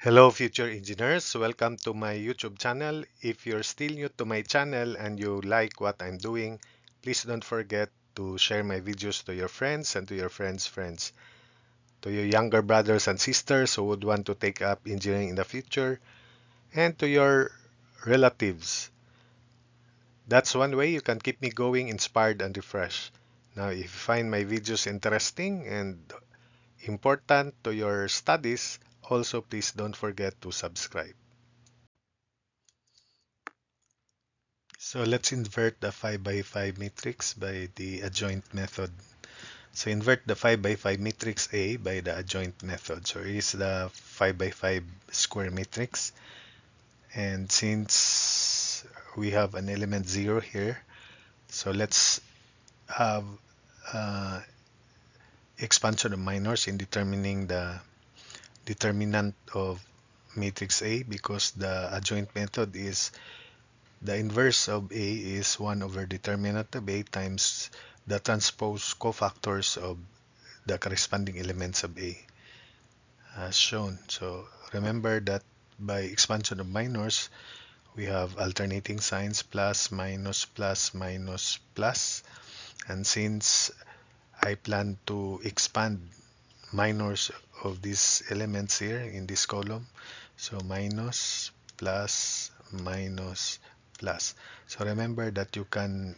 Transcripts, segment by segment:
Hello future engineers, welcome to my YouTube channel. If you're still new to my channel and you like what I'm doing, please don't forget to share my videos to your friends and to your friends' friends. To your younger brothers and sisters who would want to take up engineering in the future, and to your relatives. That's one way you can keep me going, inspired and refreshed. Now, if you find my videos interesting and important to your studies, also please don't forget to subscribe. So let's invert the 5 by 5 matrix by the adjoint method. So invert the 5 by 5 matrix A by the adjoint method. So it is the 5 by 5 square matrix. And since we have an element 0 here, so let's have uh, expansion of minors in determining the determinant of matrix A, because the adjoint method is the inverse of A is 1 over determinant of A times the transpose cofactors of the corresponding elements of A as shown. So remember that by expansion of minors, we have alternating signs, plus, minus, plus, minus, plus. And since I plan to expand minors of these elements here in this column, so minus, plus, minus, plus. So remember that you can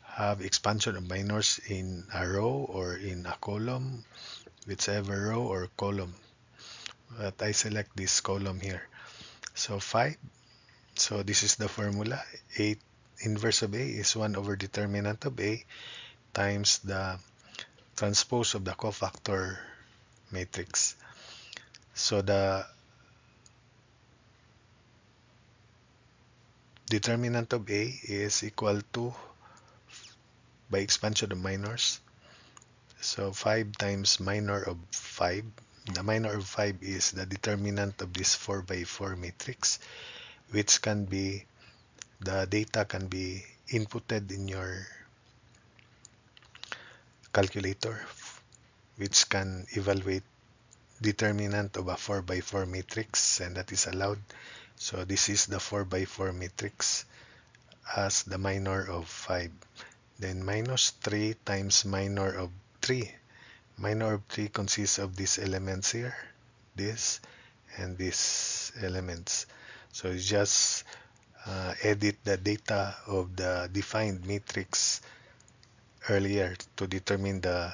have expansion of minors in a row or in a column, whichever row or column. But I select this column here. So 5. So this is the formula. 8 inverse of A is 1 over determinant of A times the transpose of the cofactor matrix. So the determinant of A is equal to, by expansion of minors, so 5 times minor of 5. The minor of 5 is the determinant of this 4 by 4 matrix, which can be, the data can be inputted in your calculator, which can evaluate determinant of a 4 by 4 matrix, and that is allowed. So this is the 4 by 4 matrix as the minor of 5. Then minus 3 times minor of 3. Minor of 3 consists of these elements here, this and these elements. So you just edit the data of the defined matrix earlier to determine the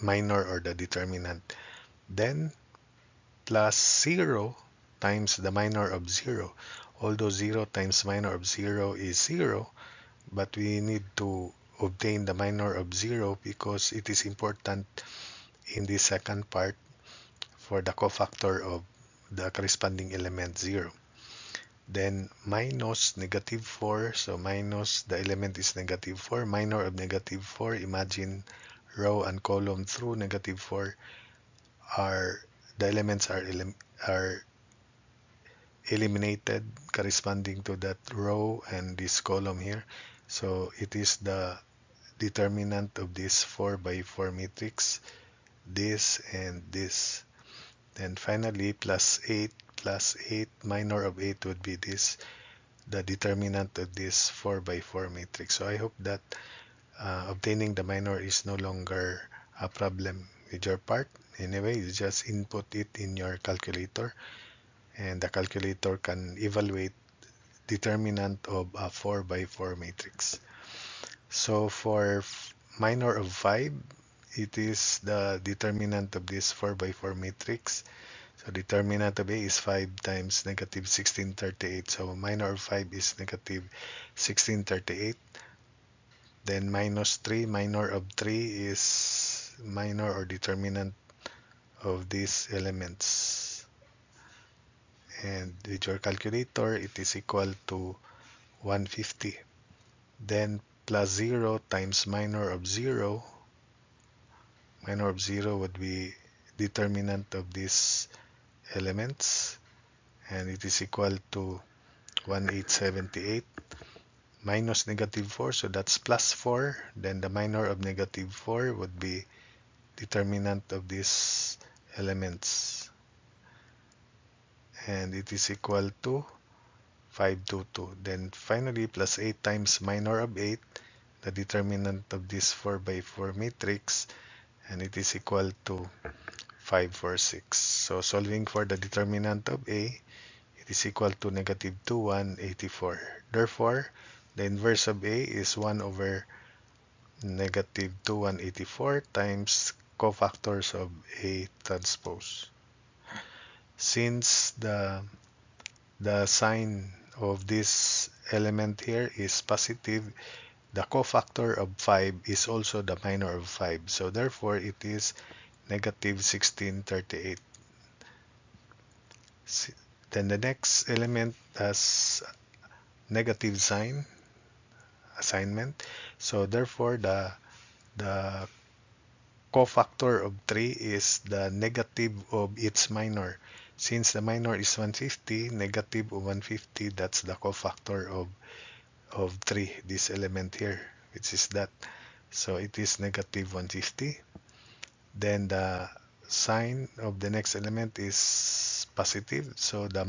minor or the determinant. Then plus 0 times the minor of 0. Although 0 times minor of 0 is 0, but we need to obtain the minor of 0 because it is important in the second part for the cofactor of the corresponding element 0. Then minus negative 4, so minus the element is negative 4, minor of negative 4, imagine row and column through negative 4 are, the elements are eliminated corresponding to that row and this column here. So it is the determinant of this 4 by 4 matrix, this and this. Then finally plus 8, minor of 8 would be this, the determinant of this 4 by 4 matrix. So I hope that obtaining the minor is no longer a problem with your part. Anyway, you just input it in your calculator, and the calculator can evaluate determinant of a 4 by 4 matrix. So for minor of 5, it is the determinant of this 4 by 4 matrix. So determinant of A is 5 times negative 1638. So minor of 5 is negative 1638. Then minus 3, minor of 3 is minor or determinant of these elements. And with your calculator, it is equal to 150. Then plus 0 times minor of 0. Minor of 0 would be determinant of these elements, and it is equal to 1878 minus negative 4, so that's plus 4. Then the minor of negative 4 would be determinant of these elements. and it is equal to 522. Then finally, plus 8 times minor of 8, the determinant of this 4 by 4 matrix, and it is equal to 546. So solving for the determinant of A, it is equal to negative 2184. Therefore, the inverse of A is 1 over negative 2184 times cofactors of A transpose. Since the sign of this element here is positive, the cofactor of 5 is also the minor of 5. So therefore, it is negative 1638. Then the next element has negative sign assignment. So therefore, the cofactor of 3 is the negative of its minor. Since the minor is 150, negative of 150, that's the cofactor of 3, this element here, which is that. So it is negative 150. Then the sign of the next element is positive. So the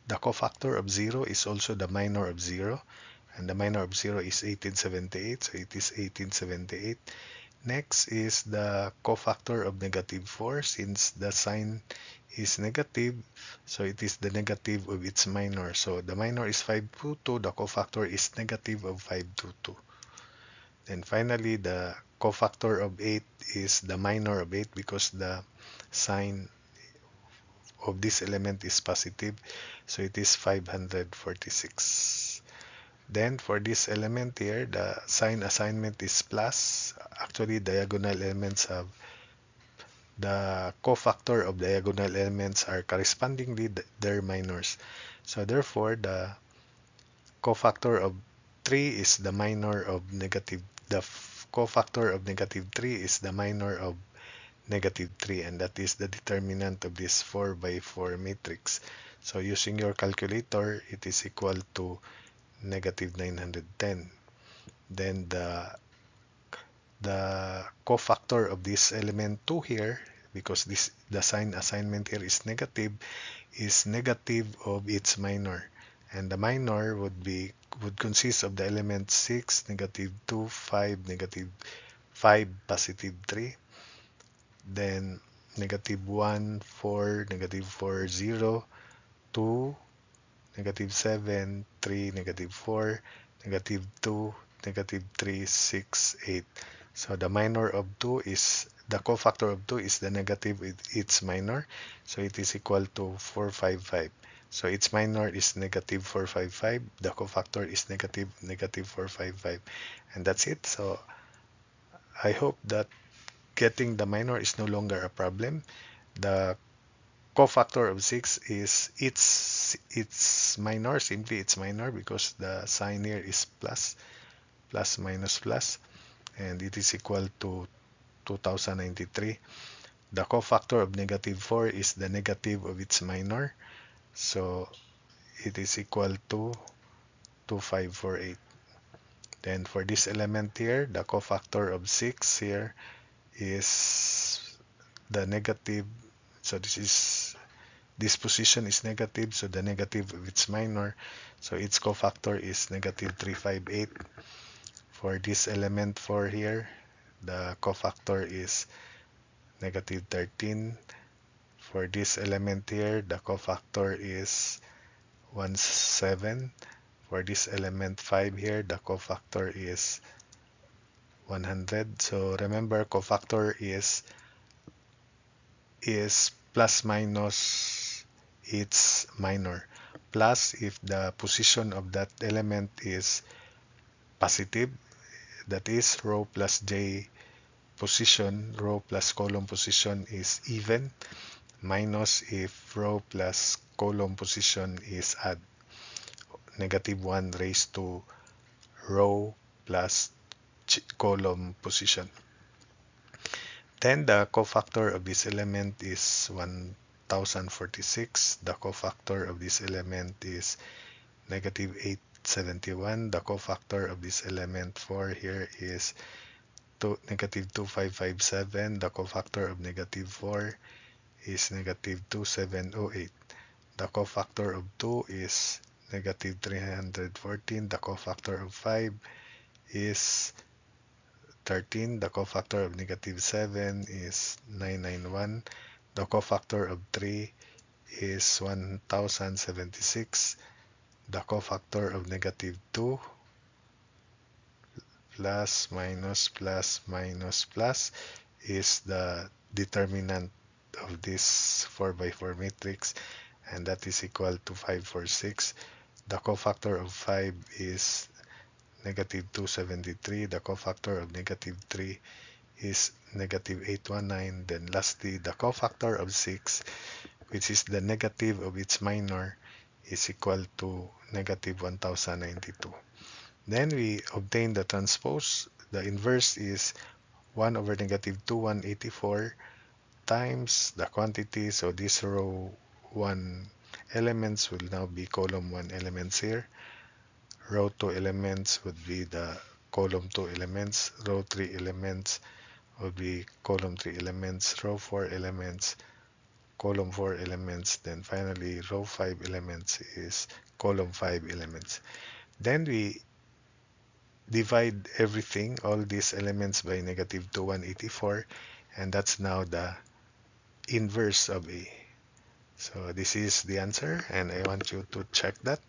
cofactor of 0 is also the minor of 0. And the minor of 0 is 1878. So it is 1878. Next is the cofactor of negative 4. Since the sign is negative, so it is the negative of its minor. So the minor is 522. The cofactor is negative of 522. Then finally, the cofactor of 8 is the minor of 8 because the sign of this element is positive. So it is 546. Then for this element here, the sign assignment is plus. Actually, diagonal elements have the cofactor of diagonal elements are correspondingly their minors. So therefore, the cofactor of 3 is the minor of negative. The cofactor of negative 3 is the minor of negative 3, and that is the determinant of this 4 by 4 matrix. So using your calculator, it is equal to negative 910. Then the cofactor of this element 2 here, because the sign assignment here is negative of its minor, and the minor would consist of the element 6, negative 2, 5, negative 5, positive 3, then negative 1, 4, negative 4, 0, 2, negative 7, 3, negative 4, negative 2, negative 3, 6, 8. So the minor of 2 is, the cofactor of 2 is the negative with its minor. So it is equal to 455. So its minor is negative 455. The cofactor is negative 455. And that's it. So I hope that getting the minor is no longer a problem. The cofactor of 6 is its minor, simply its minor, because the sign here is plus, plus minus plus, and it is equal to 2093. The cofactor of negative 4 is the negative of its minor, so it is equal to 2548. Then for this element here, the cofactor of 6 here is the negative, so this position is negative, so the negative of its minor, so its cofactor is negative 358. For this element 4 here, the cofactor is negative 13. For this element here, the cofactor is 17. For this element 5 here, the cofactor is 100. So remember, cofactor is plus minus its minor. Plus, if the position of that element is positive, that is row plus j position, row plus column position is even, minus if row plus column position is odd, negative 1 raised to row plus column position. Then the cofactor of this element is 1046. The cofactor of this element is negative 871. The cofactor of this element 4 here is negative 2557. The cofactor of negative 4 is negative 2708. The cofactor of 2 is negative 314. The cofactor of 5 is 13. The cofactor of negative 7 is 991. The cofactor of 3 is 1076. The cofactor of negative 2 plus minus is the determinant of this 4 by 4 matrix, and that is equal to 546. The cofactor of 5 is negative 273. The cofactor of negative 3 is negative 819. Then lastly, the cofactor of 6, which is the negative of its minor, is equal to negative 1092. Then we obtain the transpose. The inverse is 1 over negative 2, 184 times the quantity. So this row 1 elements will now be column 1 elements here. Row 2 elements would be the column 2 elements. Row 3 elements would be column 3 elements. Row 4 elements, column 4 elements. Then finally, row 5 elements is column 5 elements. Then we divide everything, all these elements, by negative 2, 184, and that's now the inverse of A. So this is the answer, and I want you to check that.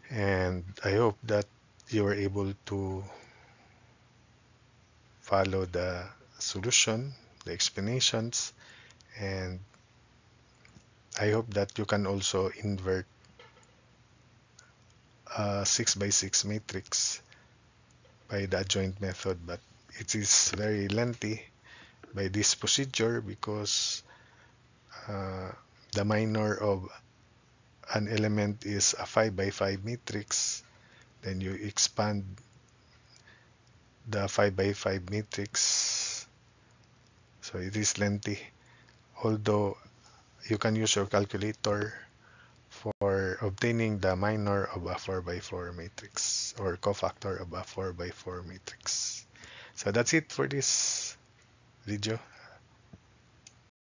And I hope that you were able to follow the solution, the explanations, and I hope that you can also invert a 6 by 6 matrix by the adjoint method, but it is very lengthy by this procedure because the minor of an element is a 5 by 5 matrix. Then you expand the 5 by 5 matrix, so it is lengthy, although you can use your calculator for obtaining the minor of a 4 by 4 matrix or cofactor of a 4 by 4 matrix. So that's it for this video.